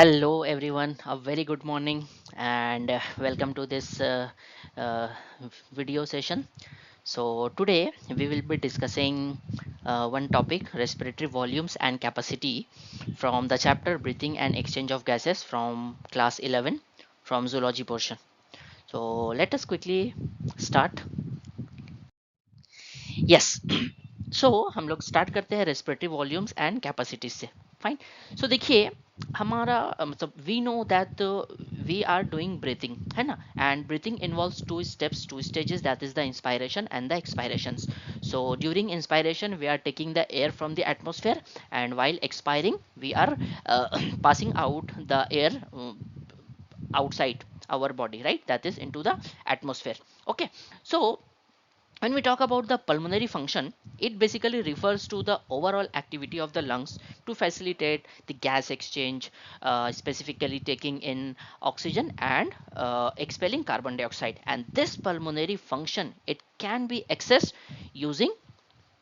Hello, everyone. A very good morning and welcome to this uh, video session. So, today we will be discussing one topic, respiratory volumes and capacity, from the chapter Breathing and Exchange of Gases from class 11 from zoology portion. So, let us quickly start. Yes, सो हम लोग start करते हैं respiratory volumes and capacities से. Fine. So देखिए, हमारा मतलब we know that we are doing breathing, है ना. And breathing involves two steps, two stages, that is the inspiration and the expirations. So during inspiration we are taking the air from the atmosphere, and while expiring we are passing out the air outside our body, right, that is into the atmosphere. Okay. So when we talk about the pulmonary function, it basically refers to the overall activity of the lungs to facilitate the gas exchange, specifically taking in oxygen and expelling carbon dioxide. And this pulmonary function, it can be accessed using,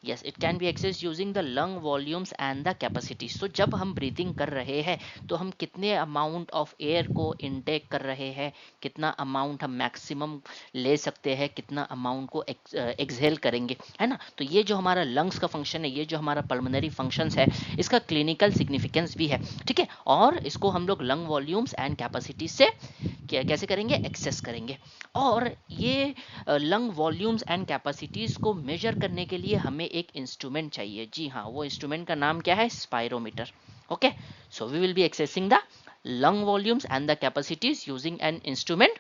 yes, it can be accessed using the lung volumes and the capacity. So जब हम breathing कर रहे हैं तो हम कितने amount of air को intake कर रहे हैं, कितना amount हम maximum ले सकते हैं, कितना amount को exhale करेंगे, है ना. तो ये जो हमारा lungs का function है, ये जो हमारा pulmonary functions है, इसका clinical significance भी है. ठीक है. और इसको हम लोग lung volumes and capacity से कैसे करेंगे, एक्सेस करेंगे. और ये लंग वॉल्यूम्स एंड कैपेसिटीज को मेजर करने के लिए हमें एक इंस्ट्रूमेंट चाहिए. जी हाँ, वो इंस्ट्रूमेंट का नाम क्या है, spirometer. Okay. So we will be accessing the lung volumes and the capacities using an instrument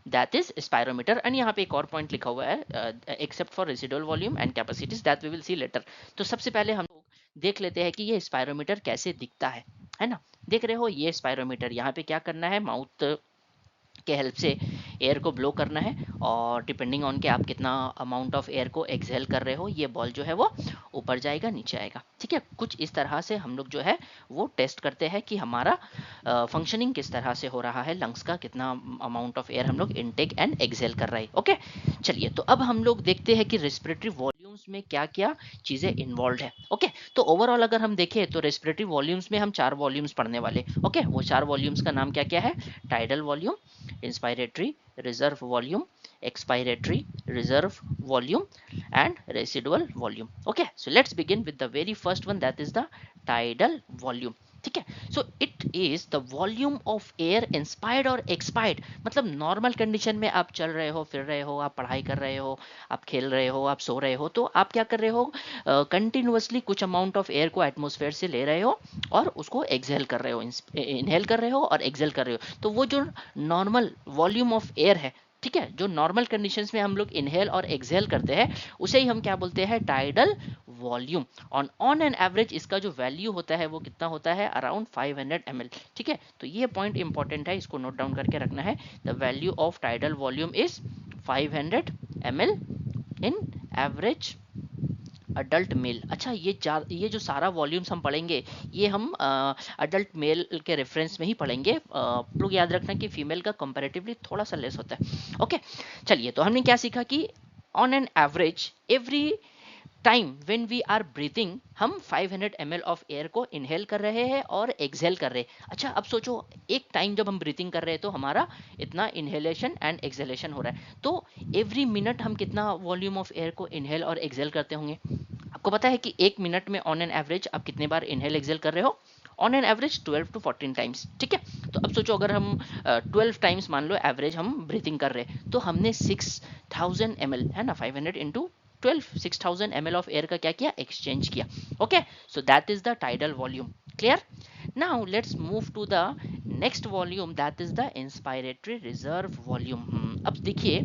that is spirometer. And यहाँ पे एक और पॉइंट लिखा हुआ है, except for residual volume and capacities that we will see later. तो सबसे पहले हम लोग देख लेते हैं कि ये स्पायरोमीटर कैसे दिखता है ना. देख रहे हो ये स्पायरोमीटर, यहाँ पे क्या करना है, माउथ के हेल्प से एयर को ब्लो करना है, और डिपेंडिंग ऑन के आप कितना अमाउंट ऑफ एयर को एक्सहेल कर रहे हो, ये बॉल जो है वो ऊपर जाएगा, नीचे आएगा. ठीक है. कुछ इस तरह से हम लोग जो है वो टेस्ट करते हैं कि हमारा फंक्शनिंग किस तरह से हो रहा है, लंग्स का कितना अमाउंट ऑफ एयर हम लोग इनटेक एंड एक्सहेल कर रहे हैं. ओके. चलिए, तो अब हम लोग देखते हैं कि रेस्पिरेटरी वॉल्यूम्स में क्या क्या चीजें इन्वॉल्व है. ओके. तो ओवरऑल अगर हम देखें तो रेस्पिरेटरी वॉल्यूम्स में हम 4 वॉल्यूम्स पढ़ने वाले. ओके. वो 4 वॉल्यूम्स का नाम क्या क्या है, tidal volume, inspiratory reserve volume, expiratory reserve volume, and residual volume. Okay, so let's begin with the very first one, that is the tidal volume. ठीक है. सो it is the volume of air inspired और expired. मतलब normal condition में आप चल रहे हो, फिर रहे हो, आप पढ़ाई कर रहे हो, आप खेल रहे हो, आप सो रहे हो, तो आप क्या कर रहे हो, कंटिन्यूअसली कुछ अमाउंट ऑफ एयर को एटमोस्फेयर से ले रहे हो और उसको एक्सहेल कर रहे हो, इनहेल कर रहे हो और एक्सहेल कर रहे हो. तो वो जो नॉर्मल वॉल्यूम ऑफ एयर है, ठीक है, जो नॉर्मल कंडीशंस में हम लोग इनहेल और एक्सहेल करते हैं, उसे ही हम क्या बोलते हैं, tidal volume. On an average इसका जो वैल्यू होता है वो कितना होता है, अराउंड 500 ml. ठीक है. तो ये पॉइंट इंपॉर्टेंट है, इसको नोट डाउन करके रखना है. The value of tidal volume is 500 ml in average adult mail. अच्छा, ये जो सारा वॉल्यूम्स हम पढ़ेंगे, ये हम अडल्ट मेल के रेफरेंस में ही पढ़ेंगे. लोग याद रखना कि फीमेल का कंपैरेटिवली थोड़ा सा लेस होता है. ओके. चलिए, तो हमने क्या सीखा कि on an average every time when we are breathing, हम 500 ml ऑफ एयर को इनहेल कर रहे हैं और एक्सहेल कर रहे हैं. अच्छा, अब सोचो, एक टाइम जब हम ब्रीथिंग कर रहे हैं तो हमारा इतना इनहेलेशन एंड एक्सहेलेशन हो रहा है, तो एवरी मिनट हम कितना वॉल्यूम ऑफ एयर को इनहेल और एक्सहेल करते होंगे. आपको पता है कि एक मिनट में ऑन एन एवरेज आप कितने बार इनहेल एक्सहेल कर रहे हो, on an average 12 to 14 times. ठीक है. तो अब सोचो, अगर हम 12 टाइम्स मान लो एवरेज हम ब्रीथिंग कर रहे हैं, तो हमने 6000 ml, है ना, 500 इंटू 12, 6000 ml ऑफ एयर का क्या किया, एक्सचेंज किया. Okay. So that is the tidal volume. Clear. Now let's move to the next volume, that is the inspiratory reserve volume. अब देखिए,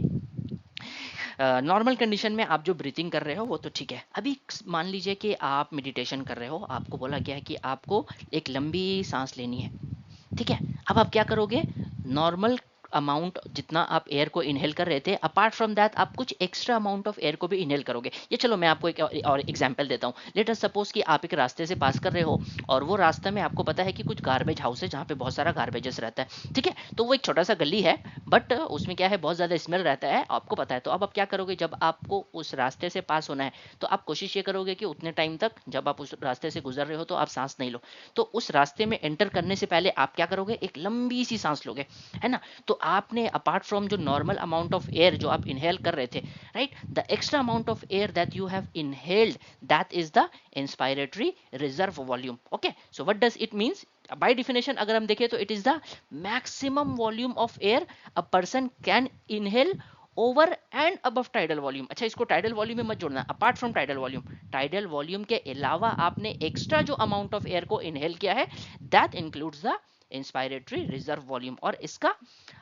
नॉर्मल कंडीशन में आप जो ब्रीथिंग कर रहे हो वो तो ठीक है. अभी मान लीजिए कि आप मेडिटेशन कर रहे हो, आपको बोला गया है कि आपको एक लंबी सांस लेनी है. ठीक है. अब आप क्या करोगे, नॉर्मल अमाउंट जितना आप एयर को इनहेल कर रहे थे, अपार्ट फ्रॉम दैट आप कुछ एक्स्ट्रा अमाउंट ऑफ एयर को भी इनहेल करोगे। ये चलो मैं आपको एक और एग्जांपल देता हूँ। लेट अस सपोज कि आप एक रास्ते से पास कर रहे हो और वो रास्ते में आपको पता है कि कुछ गार्बेज हाउस है जहाँ पे बहुत सारा गार्बेजेस रहता है, ठीक है। तो वो एक छोटा सा गली है, बट उसमें क्या है, बहुत ज़्यादा स्मेल रहता है, आपको पता है। तो अब आप क्या करोगे, जब आपको उस रास्ते से पास होना है तो आप कोशिश ये करोगे कि उतने टाइम तक जब आप उस रास्ते से गुजर रहे हो तो आप सांस नहीं लो। तो उस रास्ते में एंटर करने से पहले आप क्या करोगे, एक लंबी सी सांस लोगे, है ना। तो आपने अपार्ट फ्रॉम जो नॉर्मल अमाउंट ऑफ एयर जो आप इनहेल कर रहे थे, right, the extra amount of air that you have inhaled, that is the inspiratory reserve volume. Okay, so what does it means, by definition अगर हम देखें तो it is the maximum volume of air a person can inhale over and above tidal volume. अच्छा, इसको tidal volume में मत जोड़ना, apart from tidal volume, tidal volume के अलावा आपने एक्स्ट्रा जो अमाउंट ऑफ एयर को इनहेल किया है, that includes the inspiratory reserve volume. और इसका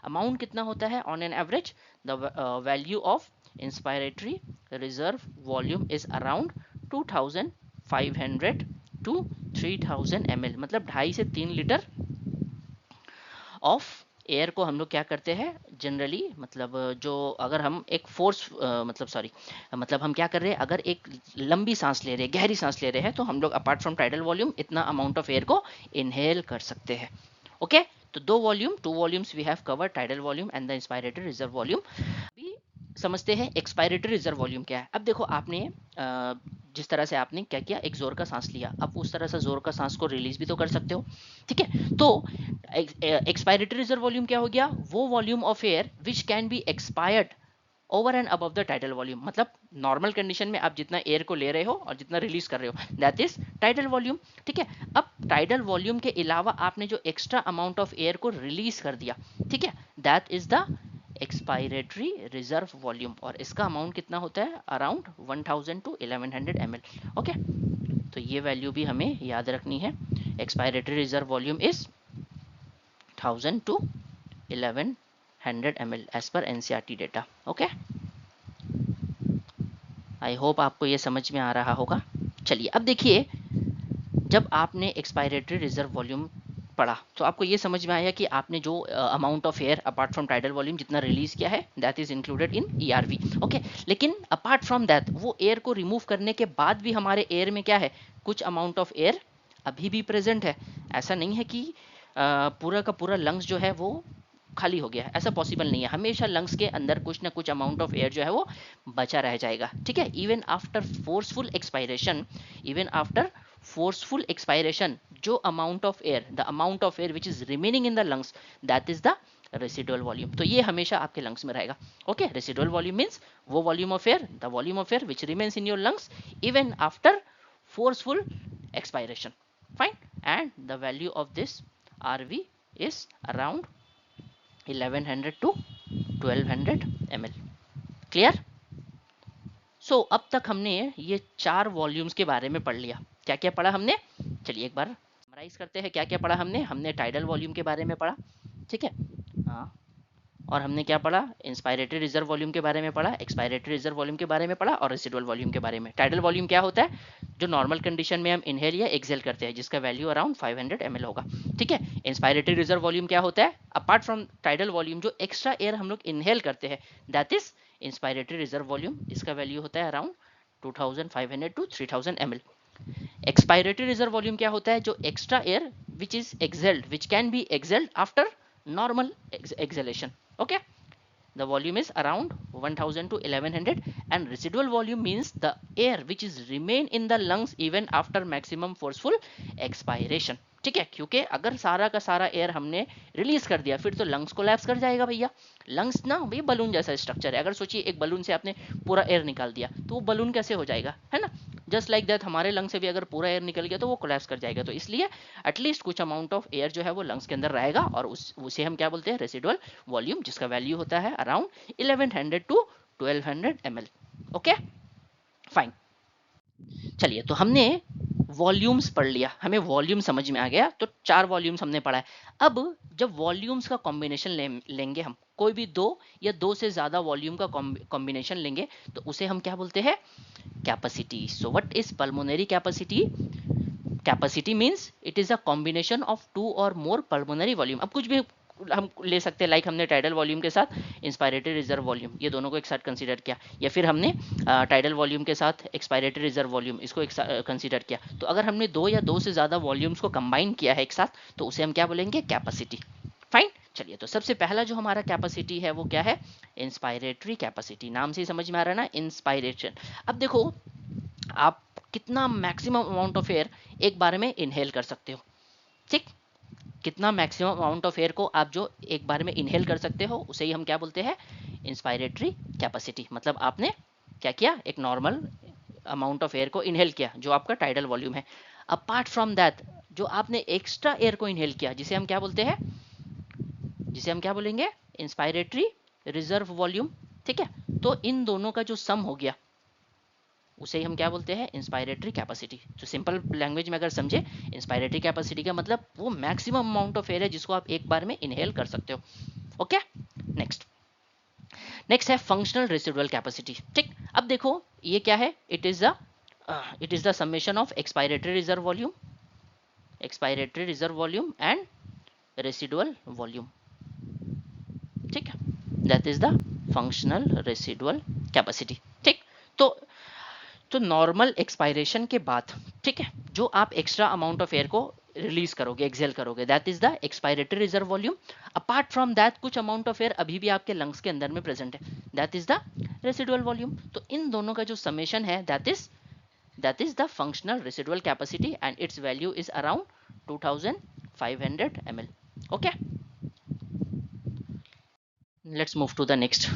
अमाउंट कितना होता है on an average, the value of inspiratory reserve volume is around 2500 to 3000 ml, मतलब 2.5 से 3 लीटर ऑफ एयर को हम लोग क्या करते हैं जनरली, मतलब जो अगर हम एक फोर्स मतलब सॉरी, मतलब हम क्या कर रहे हैं, अगर एक लंबी सांस ले रहे हैं, गहरी सांस ले रहे हैं, तो हम लोग अपार्ट फ्रॉम टाइडल वॉल्यूम इतना अमाउंट ऑफ एयर को इनहेल कर सकते हैं। ओके, तो two volumes we have cover, tidal volume and the inspiratory reserve volume. अभी समझते हैं एक्सपायरेटरी रिजर्व वॉल्यूम क्या है। अब देखो आपने जिस तरह से आपने क्या किया, एक जोर का सांस लिया, अब उस तरह से जोर का सांस को रिलीज भी तो कर सकते हो, ठीक है। तो एक्सपायरेटरी रिजर्व वॉल्यूम क्या हो गया, वो volume of air which can B expired over and above the tidal volume, मतलब नॉर्मल कंडीशन में आप जितना एयर को ले रहे हो और जितना रिलीज कर रहे हो, दैट इज टाइडल वॉल्यूम, ठीक है। अब टाइडल वॉल्यूम के अलावा आपने जो एक्स्ट्रा अमाउंट ऑफ एयर को रिलीज कर दिया, ठीक है, that is the expiratory reserve volume, और इसका अमाउंट कितना होता है, अराउंड 1000 टू 1100 ml। ओके, तो ये वैल्यू भी हमें याद रखनी है। Expiratory reserve volume is 1000 to 1100 ml as per NCERT data. Okay, I hope आपको ये समझ में आ रहा होगा। चलिए अब देखिए, जब आपने एक्सपायरेटरी रिजर्व वॉल्यूम पढ़ा तो आपको ये समझ में आया कि आपने जो amount of air apart from tidal volume जितना रिलीज किया है, that is included in ERV. Okay, लेकिन अपार्ट फ्रॉम दैट, वो एयर को रिमूव करने के बाद भी हमारे एयर में क्या है, कुछ अमाउंट ऑफ एयर अभी भी प्रेजेंट है। ऐसा नहीं है कि पूरा का पूरा लंग्स जो है वो खाली हो गया, ऐसा पॉसिबल नहीं है। हमेशा लंग्स के अंदर कुछ ना कुछ अमाउंट ऑफ एयर जो है वो बचा रह जाएगा, ठीक है। Even after forceful expiration, even after forceful expiration, जो amount of air, the amount of air which is remaining in the lungs, that is the residual volume। तो ये हमेशा आपके lungs में रहेगा। ओके, residual volume means वो volume of air, the volume of air which remains in your lungs even after forceful expiration, fine, and the value of this RV is around 1100 to 1200 ml। Clear? सो अब तक हमने ये 4 volumes के बारे में पढ़ लिया। क्या क्या पढ़ा हमने, चलिए एक बार समराइज करते हैं। क्या क्या पढ़ा हमने, हमने टाइडल वॉल्यूम के बारे में पढ़ा, ठीक है, हाँ। और हमने क्या पढ़ा, इंस्पायरेटरी रिजर्व वॉल्यूम के बारे में पढ़ा, एक्सपायरेटरी रिजर्व वॉल्यूम के बारे में पढ़ा, और रेसिडुअल वॉल्यूम के बारे में। टाइडल वॉल्यूम क्या होता है, जो नॉर्मल कंडीशन में हम इनहेल या एक्सेल करते हैं, जिसका वैल्यू अराउंड 500 ml होगा, ठीक है। इंस्पायरेटरी रिजर्व वॉल्यूम क्या होता है, अपार्ट फ्रॉम टाइडल वॉल्यूम जो एक्स्ट्रा एयर हम लोग इनहेल करते हैं, that is inspiratory reserve volume, इसका वैल्यू होता है around 2500 to 3000 ml। Expiratory reserve volume क्या होता है, जो extra air which is exhaled, which can be exhaled after normal exhalation. Okay, the volume is around 1000 to 1100, and residual volume means the air which is remain in the lungs even after maximum forceful expiration, ठीक है। क्योंकि अगर सारा का सारा air हमने release कर दिया फिर तो लंग्स कोलैप्स कर जाएगा भैया। लंग्स ना भाई बलून जैसा स्ट्रक्चर है, अगर सोचिए एक बलून से आपने पूरा एयर निकाल दिया तो वो बलून कैसे हो जाएगा, है ना। जस्ट लाइक दैट हमारे लंग से भी अगर पूरा एयर निकल गया तो वो कोलैप्स कर जाएगा। तो इसलिए एटलीस्ट कुछ अमाउंट ऑफ एयर जो है वो लंग्स के अंदर रहेगा, और उसे हम क्या बोलते हैं, रेसिडुअल वॉल्यूम, जिसका वैल्यू होता है around 1100 to 1200 ml। Okay, fine. चलिए, तो हमने वॉल्यूम्स पढ़ लिया, हमें वॉल्यूम समझ में आ गया, तो 4 वॉल्यूम्स हमने पढ़ा है। अब जब वॉल्यूम्स का कॉम्बिनेशन लेंगे हम, कोई भी 2 या 2 से ज्यादा वॉल्यूम का कॉम्बिनेशन लेंगे, तो उसे हम क्या बोलते हैं, capacity. So what is pulmonary capacity, capacity means it is a combination of 2 और मोर पल्मोनरी वॉल्यूम। अब कुछ भी हम ले सकते हैं, लाइक हमने टाइडल वॉल्यूम के साथ इंस्पायरेटरी रिजर्व वॉल्यूम, ये दोनों को एक साथ कंसीडर किया, या फिर हमने टाइडल वॉल्यूम के साथ एक्सपायरेटरी रिजर्व वॉल्यूम इसको एक कंसीडर किया। तो अगर हमने दो या दो से ज़्यादा वॉल्यूम्स को कंबाइन किया है एक साथ, तो उसे हम क्या बोलेंगे, कैपेसिटी। फाइन, चलिए तो सबसे पहला जो हमारा कैपेसिटी है वो क्या है, इंस्पायरेटरी कैपेसिटी। नाम से ही समझ में आ रहा है ना, इंस्पायरेशन। अब देखो आप कितना मैक्सिमम अमाउंट ऑफ एयर एक बार में इनहेल कर सकते हो, ठीक, कितना मैक्सिमम अमाउंट ऑफ एयर को आप जो एक बार में इनहेल कर सकते हो उसे ही हम क्या बोलते हैं, इंस्पायरेटरी कैपेसिटी। मतलब आपने क्या किया, एक नॉर्मल अमाउंट ऑफ एयर को इनहेल किया जो आपका टाइडल वॉल्यूम है। अपार्ट फ्रॉम दैट जो आपने एक्स्ट्रा एयर को इनहेल किया, जिसे हम क्या बोलते हैं, जिसे हम क्या बोलेंगे, इंस्पायरेटरी रिजर्व वॉल्यूम, ठीक है। तो इन दोनों का जो सम हो गया उसे ही हम क्या बोलते हैं, इंस्पायरेटरी कैपेसिटी। तो सिंपल लैंग्वेज में अगर समझे, इंस्पायरेटरी कैपेसिटी का मतलब वो मैक्सिमम अमाउंट ऑफ एयर है जिसको आप एक बार में इनहेल कर सकते हो। ओके, नेक्स्ट नेक्स्ट है फंक्शनल रेसिडुअल कैपेसिटी। ठीक, अब देखो ये क्या है, it is the summation of expiratory reserve volume, expiratory reserve volume and residual volume, ठीक है, that is the functional residual capacity. ठीक, तो नॉर्मल एक्सपायरेशन के बाद, ठीक है, जो आप एक्स्ट्रा अमाउंट ऑफ एयर को रिलीज करोगे, एक्सेल करोगे, that is the expiratory reserve volume. Apart from that कुछ अमाउंट ऑफ एयर अभी भी आपके लंग्स के अंदर में प्रेजेंट है, that is the residual volume. तो इन दोनों का जो समेशन है that is the functional residual capacity and its value is around 2500 ml। Okay, let's move to the next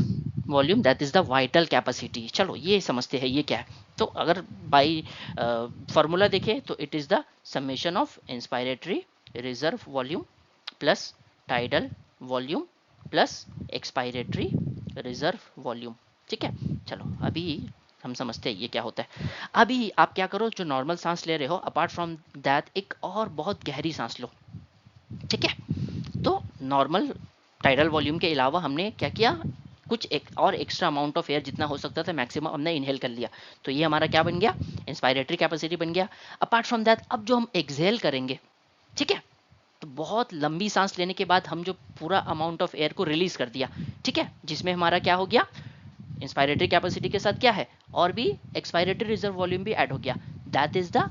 volume, that is the vital capacity. चलो ये समझते हैं ये क्या है। तो अगर बाई फॉर्मूला देखें तो it is the summation of inspiratory reserve volume plus tidal volume plus expiratory reserve volume, ठीक है। चलो अभी हम समझते हैं ये क्या होता है। अभी आप क्या करो, जो नॉर्मल सांस ले रहे हो अपार्ट फ्रॉम दैट एक और बहुत गहरी सांस लो, ठीक है। तो नॉर्मल टाइडल वॉल्यूम के अलावा हमने क्या किया, कुछ एक और एक्स्ट्रा अमाउंट ऑफ एयर जितना हो सकता था मैक्सिमम हमने इनहेल कर लिया। तो ये हमारा क्या बन गया, इंस्पायरेटरी कैपेसिटी बन गया। अपार्ट फ्रॉम दैट अब जो हम एक्सहेल करेंगे, ठीक है, तो बहुत लंबी सांस लेने के बाद हम जो पूरा अमाउंट ऑफ एयर को रिलीज कर दिया, ठीक है, जिसमें हमारा क्या हो गया, इंस्पायरेटरी कैपेसिटी के साथ क्या है, और भी एक्सपायरेटरी रिजर्व वॉल्यूम भी ऐड हो गया, that is the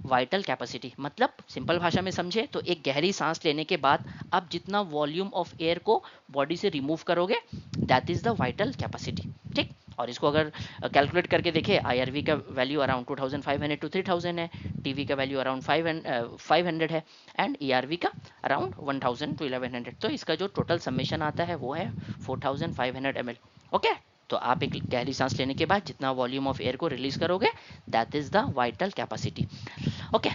vital capacity. मतलब सिंपल भाषा में समझे तो एक गहरी सांस लेने के बाद आप जितना वॉल्यूम ऑफ एयर को बॉडी से रिमूव करोगे, that is the vital capacity. ठीक, और इसको अगर कैलकुलेट करके देखें, आईआरवी का वैल्यू अराउंड 2500 टू 3000 है, टीवी का वैल्यू अराउंड 500 है एंड ईआरवी का अराउंड 1000 टू 1100। तो इसका जो टोटल समेशन आता है वो है 4500 ml। ओके, तो आप एक गहरी सांस लेने के बाद जितना वॉल्यूम ऑफ एयर को रिलीज करोगे, that is the vital capacity. Okay,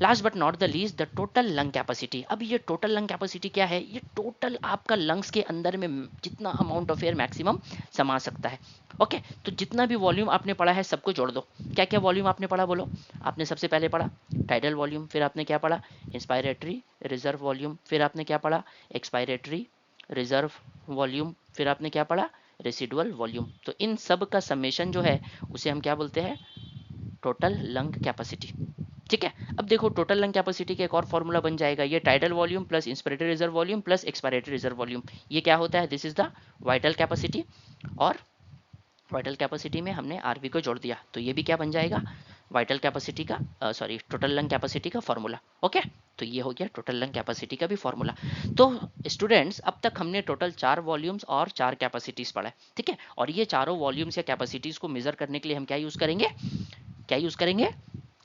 last but not the least, the total lung capacity. अब ये टोटल लंग कैपेसिटी क्या है, ये टोटल आपका लंग्स के अंदर में जितना अमाउंट ऑफ एयर मैक्सिमम समा सकता है। ओके, तो जितना भी वॉल्यूम आपने पढ़ा है सबको जोड़ दो। क्या क्या वॉल्यूम आपने पढ़ा बोलो। आपने सबसे पहले पढ़ा टाइडल वॉल्यूम, फिर आपने क्या पढ़ा, इंस्पायरेटरी रिजर्व वॉल्यूम, फिर आपने क्या पढ़ा, एक्सपायरेटरी रिजर्व वॉल्यूम, फिर आपने क्या पढ़ा, रेसिडुअल वॉल्यूम। तो इन सब का समेशन जो है उसे हम क्या बोलते हैं, टोटल लंग कैपेसिटी। ठीक है, अब देखो टोटल लंग कैपेसिटी का एक और फॉर्मूला बन जाएगा, ये tidal volume plus inspiratory reserve volume plus expiratory reserve volume, ये क्या होता है, this is the vital capacity. और वाइटल कैपेसिटी में हमने आरवी को जोड़ दिया, तो ये भी क्या बन जाएगा, वाइटल कैपेसिटी का सॉरी टोटल लंग कैपेसिटी का फॉर्मूला। ओके, तो ये हो गया टोटल लंग कैपेसिटी का भी फॉर्मूला। तो स्टूडेंट्स अब तक हमने टोटल 4 वॉल्यूम्स और 4 कैपेसिटीज पढ़ा है, ठीक है। और ये चारों वॉल्यूम्स या कैपेसिटीज को मेजर करने के लिए हम क्या यूज करेंगे, क्या यूज करेंगे,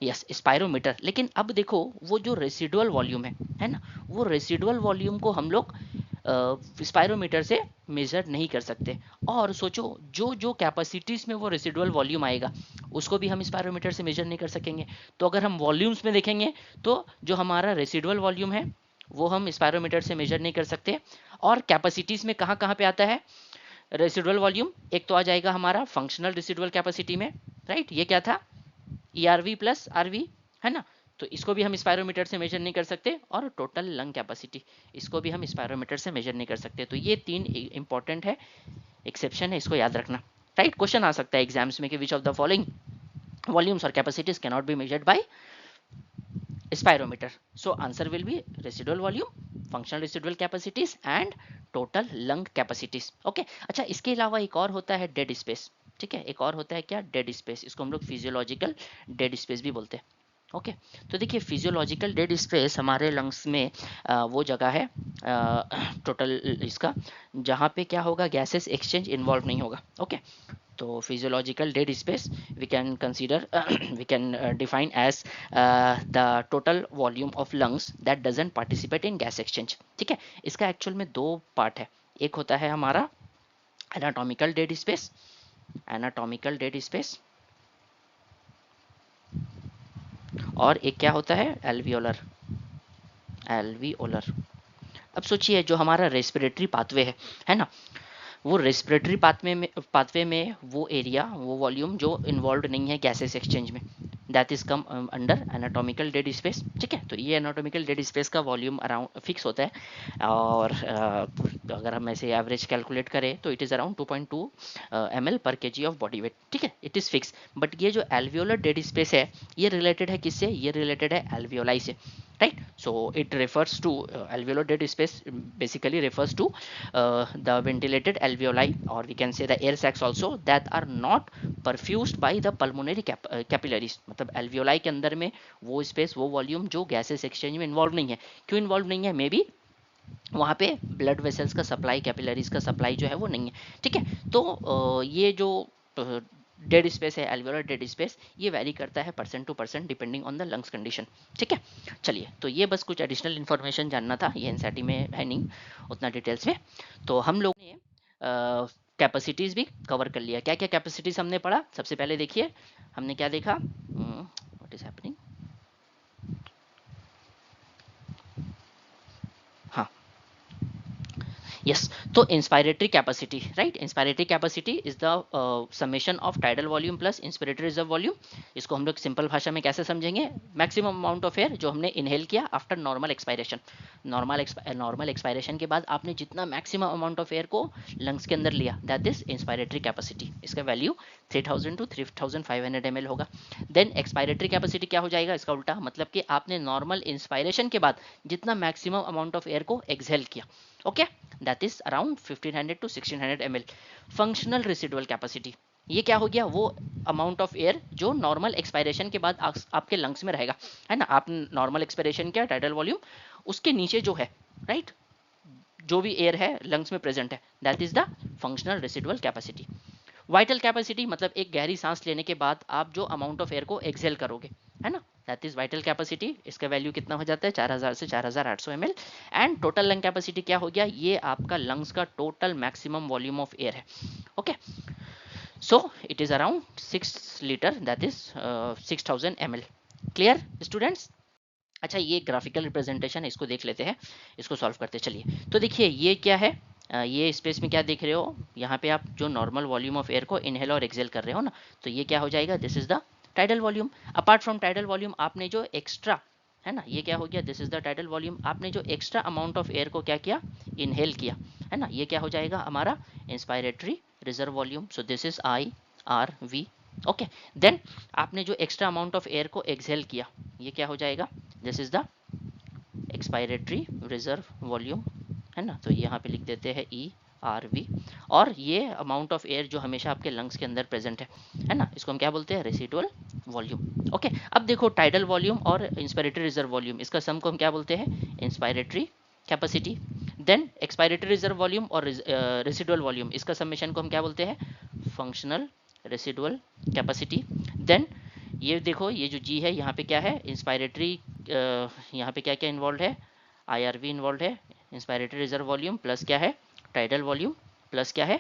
यस, स्पायरोमीटर। लेकिन अब देखो वो जो रेसिडुअल वॉल्यूम है ना, वो रेसिडुअल वॉल्यूम को हम लोग स्पायरोमीटर से मेजर नहीं कर सकते। और सोचो जो जो कैपेसिटीज में वो रेसिडुअल वॉल्यूम आएगा उसको भी हम स्पायरोमीटर से मेजर नहीं कर सकेंगे। तो अगर हम वॉल्यूम्स में देखेंगे तो जो हमारा रेसिडुअल वॉल्यूम है वो हम स्पायरोमीटर से मेजर नहीं कर सकते। और कैपेसिटीज में कहाँ कहाँ पे आता है रेसिडुअल वॉल्यूम, एक तो आ जाएगा हमारा फंक्शनल रेसिडुअल कैपेसिटी में, राइट, ये क्या था, ईआरवी प्लस आरवी, है ना। तो इसको भी हम स्पायरोमीटर से मेजर नहीं कर सकते। और टोटल लंग कैपेसिटी, इसको भी हम स्पायरोमीटर से मेजर नहीं कर सकते। तो ये 3 इंपॉर्टेंट है, एक्सेप्शन है, इसको याद रखना। राइट, क्वेश्चन आ सकता है एग्जाम्स में कि which of the following volumes और capacities can not be measured by spirometer, so answer will be residual volume functional residual capacities and total lung capacities. Okay, अच्छा इसके अलावा एक और होता है डेड स्पेस। ठीक है, एक और होता है क्या, डेड स्पेस। इसको हम लोग फिजियोलॉजिकल डेड स्पेस भी बोलते हैं। ओके, तो देखिए फिजियोलॉजिकल डेड स्पेस हमारे लंग्स में वो जगह है टोटल इसका, जहाँ पे क्या होगा, गैसेस एक्सचेंज इन्वॉल्व नहीं होगा। ओके, तो physiological dead space we can consider we can define as the total volume of lungs that doesn't participate in gas exchange. ठीक है, इसका एक्चुअल में दो पार्ट है। एक होता है हमारा anatomical dead space, anatomical dead space, और एक क्या होता है, एल्वियोलर, एल्वियोलर। अब सोचिए जो हमारा रेस्पिरेटरी पाथवे है ना, वो रेस्पिरेटरी पाथवे में वो एरिया, वो वॉल्यूम जो इन्वॉल्व नहीं है गैसेस एक्सचेंज में, that is come under anatomical dead space. ठीक है, तो ये एनाटॉमिकल डेड स्पेस का वॉल्यूम अराउंड फिक्स होता है, और अगर हम ऐसे एवरेज कैलकुलेट करें तो इट इज़ अराउंड 2.2 ml पर केजी ऑफ बॉडी वेट। ठीक है, इट इज़ फिक्स। बट ये जो एल्वियोलर डेड स्पेस है, ये रिलेटेड है किससे, ये रिलेटेड है एल्वियोलाई से। right, so it refers to alveolar dead space basically refers to the ventilated alveoli, or we can say the air sacs also, that are not perfused by the pulmonary capillaries। मतलब alveoli के अंदर में वो space, वो volume जो gases exchange में involve नहीं है। क्यों इन्वॉल्व नहीं है, मे बी वहाँ पे ब्लड वेसल्स का सप्लाई, कैपिलरीज का सप्लाई जो है वो नहीं है। ठीक है, तो ये जो डेड स्पेस है, एल्वियोलर डेड स्पेस, ये वेरी करता है percent two percent depending on the lungs condition. ठीक है, चलिए, तो ये बस कुछ एडिशनल इन्फॉर्मेशन जानना था, ये एनसीईआरटी में है नहीं उतना डिटेल्स में। तो हम लोग ने कैपेसिटीज भी कवर कर लिया। क्या क्या कैपेसिटीज हमने पढ़ा, सबसे पहले देखिए हमने क्या देखा, व्हाट इज हैपनिंग, हाँ, yes, तो inspiratory capacity, right, inspiratory capacity is the summation of tidal volume plus inspiratory reserve volume. इसको हम लोग सिंपल भाषा में कैसे समझेंगे, मैक्सिमम अमाउंट ऑफ एयर जो हमने इनहेल किया after normal expiration. Normal expiration के बाद आपने जितना मैक्सिमम अमाउंट ऑफ एयर को लंग्स के अंदर लिया, दैट इज इंस्पायरेटरी कैपेसिटी। इसका वैल्यू 3000 टू 3500 ml होगा। देन एक्सपायरेटरी कैपेसिटी क्या हो जाएगा, इसका उल्टा, मतलब कि आपने नॉर्मल इंस्पायरेशन के बाद जितना मैक्सिमम अमाउंट ऑफ एयर को एक्सहेल किया, okay, that is around 1500 to 1600 ml। Functional residual capacity, ये क्या हो गया, वो अमाउंट ऑफ एयर जो नॉर्मल एक्सपायरेशन के बाद आपके लंग्स में रहेगा, है ना। आप नॉर्मल एक्सपायरेशन किया, टाइडल वॉल्यूम, उसके नीचे जो है, राइट, जो भी एयर है लंग्स में प्रेजेंट है, that is the functional residual capacity. Vital capacity मतलब एक गहरी सांस लेने के बाद आप जो अमाउंट ऑफ एयर को एक्सहेल करोगे, है ना, दैट इज वाइटल कैपेसिटी। इसका वैल्यू कितना हो जाता है, 4000 से 4800 ml। And total lung capacity क्या हो गया, ये आपका लंग्स का टोटल मैक्सिमम वॉल्यूम ऑफ एयर है। Okay, so it is around 6 litre, that is 6000 ml। Clear students. अच्छा, ये ग्राफिकल रिप्रेजेंटेशन है, इसको देख लेते हैं, इसको सॉल्व करते चलिए। तो देखिए ये क्या है, ये स्पेस में क्या देख रहे हो, यहाँ पे आप जो नॉर्मल वॉल्यूम ऑफ एयर को इनहेल और एक्सेल कर रहे हो ना, तो ये क्या हो जाएगा, this is the tidal volume. Apart from tidal volume आपने जो एक्स्ट्रा, है ना, ये क्या हो गया, this is the tidal volume. आपने जो एक्स्ट्रा अमाउंट ऑफ एयर को क्या किया, इनहेल किया, है ना, ये क्या हो जाएगा हमारा inspiratory reserve volume. So this is IRV। Okay, then आपने जो एक्स्ट्रा अमाउंट ऑफ एयर को एक्सहेल किया, ये क्या हो जाएगा, this is the expiratory reserve volume, है ना। तो यहाँ पे लिख देते हैं ERV। और ये अमाउंट ऑफ एयर जो हमेशा आपके लंग्स के अंदर प्रेजेंट है ना, इसको हम क्या बोलते हैं, रेसिडुअल वॉल्यूम। ओके, अब देखो टाइडल वॉल्यूम और इंस्पायरेटरी रिजर्व वॉल्यूम, इसका सम को हम क्या बोलते हैं, inspiratory capacity. Then expiratory reserve volume और रेसिडुअल वॉल्यूम, इसका समेशन को हम क्या बोलते हैं, फंक्शनल रेसिडुअल कैपेसिटी। देन ये देखो, ये जो जी है यहाँ पे क्या है, इंस्पायरेटरी, यहाँ पे क्या क्या इन्वॉल्व है, IRV इन्वॉल्व है, इंस्पायरेटरी रिजर्व वॉल्यूम प्लस क्या है, टाइडल वॉल्यूम प्लस क्या है,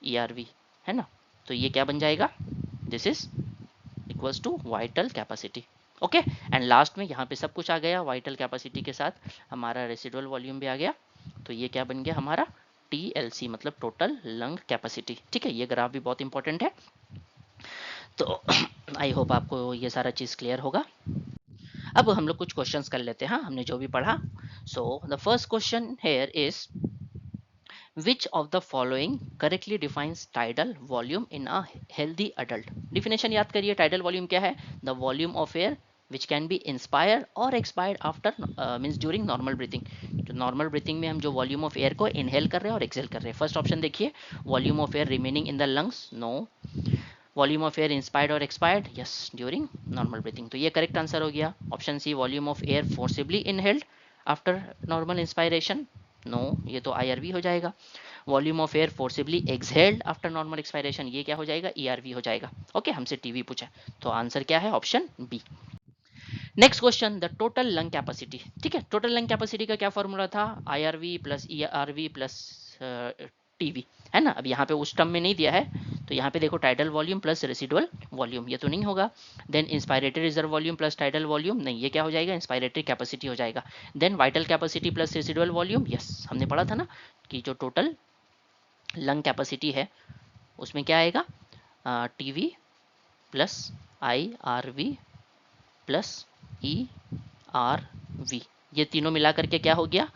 ERV, है ना। तो ये क्या बन जाएगा, this is equals to vital capacity. Okay, and last में यहाँ पे सब कुछ आ गया, वाइटल कैपेसिटी के साथ हमारा रेसिडुअल वॉल्यूम भी आ गया। तो ये क्या बन गया हमारा, TLC, मतलब टोटल लंग कैपेसिटी। ठीक है, ये ग्राफ भी बहुत इंपॉर्टेंट है। तो आई होप आपको ये सारा चीज़ क्लियर होगा। अब हम लोग कुछ क्वेश्चंस कर लेते हैं, हाँ, हमने जो भी पढ़ा। So the first question here is, which of the following correctly defines tidal volume in a healthy adult. Definition याद करिए, टाइडल वॉल्यूम क्या है, the volume of air which can be inspired और expired after means during normal breathing. जो normal breathing में हम जो volume of air को इनहेल कर रहे हैं और एक्सेल कर रहे हैं। फर्स्ट ऑप्शन देखिए, volume of air remaining in the lungs, no. Volume of air inspired और expired, yes, during normal breathing, तो ये करेक्ट आंसर हो गया। Option C, volume of air forcibly inhaled after normal inspiration, no, ये तो IRV हो जाएगा। Volume of air forcibly exhaled after normal expiration, ये क्या हो जाएगा, ERV हो जाएगा। ओके, हमसे टीवी पूछा, तो आंसर क्या है, option B. Next question, the total lung capacity. ठीक है, टोटल लंग कैपेसिटी का क्या फॉर्मूला था, IRV plus ERV plus TV, है ना। अब यहाँ पे उस टर्म में नहीं दिया है, तो यहाँ पे देखो tidal volume plus residual volume, ये तो नहीं होगा। Then inspiratory reserve volume plus tidal volume, नहीं, ये क्या हो जाएगा, इंस्पायरेटरी कैपेसिटी हो जाएगा। Then vital capacity plus residual volume, yes, हमने पढ़ा था ना कि जो टोटल लंग कैपेसिटी है उसमें क्या आएगा, TV plus IRV plus ERV, ये तीनों मिला करके क्या हो गया,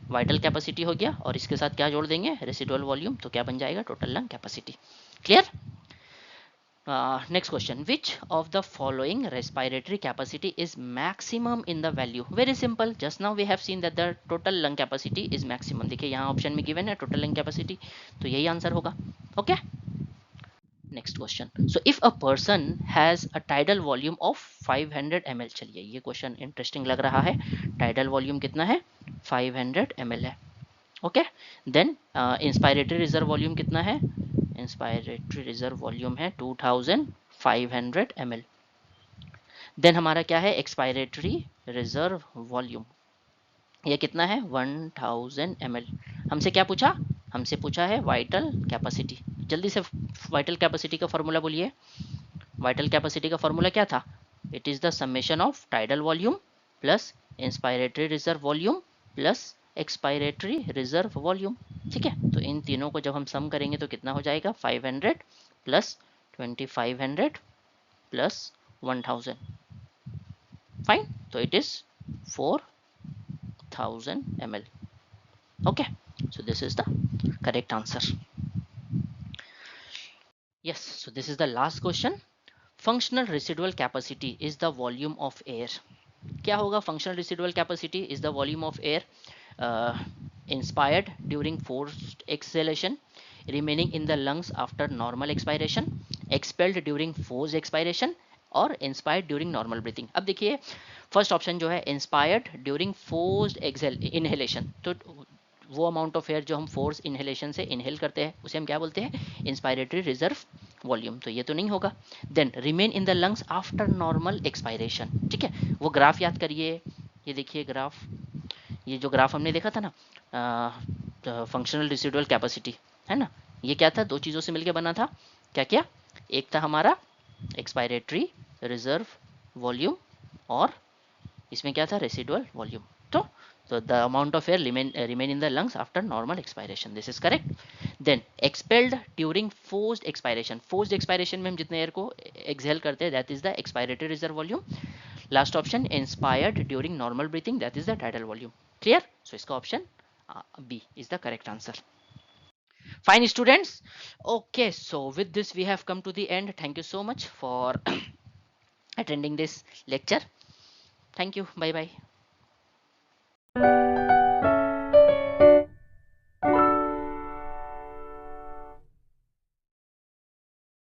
वाइटल कैपेसिटी हो गया, और इसके साथ क्या जोड़ देंगे, रेसिडुअल वॉल्यूम, तो क्या बन जाएगा, total lung capacity. Clear. Next question, which of the following respiratory capacity is maximum in the value. Very simple, just now we have seen that the total lung capacity is maximum. देखिए यहाँ option में given है total lung capacity, तो यही answer होगा। Okay, next question, so if a person has a tidal volume of 500 ml, चलिए ये question interesting लग रहा है। टाइडल वॉल्यूम कितना है, 500 ml है। Okay, then inspiratory reserve volume कितना है, इंस्पायरेटरी रिजर्व वॉल्यूम है 2500 ml। देन हमारा क्या है, एक्सपायरेटरी रिजर्व वॉल्यूम, ये कितना है, 1000 ml। हमसे क्या पूछा, हमसे पूछा है वाइटल कैपेसिटी। जल्दी से वाइटल कैपेसिटी का फॉर्मूला बोलिए। वाइटल कैपेसिटी का फॉर्मूला क्या था, it is the summation of tidal volume plus inspiratory reserve volume plus expiratory reserve volume. ठीक है, तो इन तीनों को जब हम सम करेंगे तो कितना हो जाएगा, 500 प्लस 2500 प्लस 1000, फाइन, तो it is 4000 ml। okay, so this is the correct answer. Yes, so this is the last question. Functional residual capacity is the volume of air. क्या होगा, functional residual capacity is the volume of air inspired during forced exhalation, remaining in the lungs after normal expiration, expelled during forced expiration और inspired during normal breathing. अब देखिए first option जो है inspired during forced exhale inhalation, तो वो amount of air जो हम force inhalation से इनहेल करते हैं उसे हम क्या बोलते हैं, इंस्पायरेटरी रिजर्व वॉल्यूम, तो ये तो नहीं होगा। Then remain in the lungs after normal expiration, ठीक है, वो ग्राफ याद करिए, ये देखिए ग्राफ, ये जो ग्राफ हमने देखा था ना, फंक्शनल रेसिडुअल कैपेसिटी, है ना, ये क्या था, दो चीज़ों से मिलकर बना था, क्या क्या, एक था हमारा एक्सपायरेटरी रिजर्व वॉल्यूम और इसमें क्या था, रेसिडुअल वॉल्यूम। तो the amount of air remain in the lungs after normal expiration, this is correct. Then expelled during forced expiration, forced expiration में हम जितने एयर को एक्सहेल करते हैं that is the expiratory reserve volume. Last option inspired during normal breathing, that is the tidal volume. Clear, so इसका option B is the correct answer. Fine students, okay, so with this we have come to the end. Thank you so much for attending this lecture. Thank you, bye bye.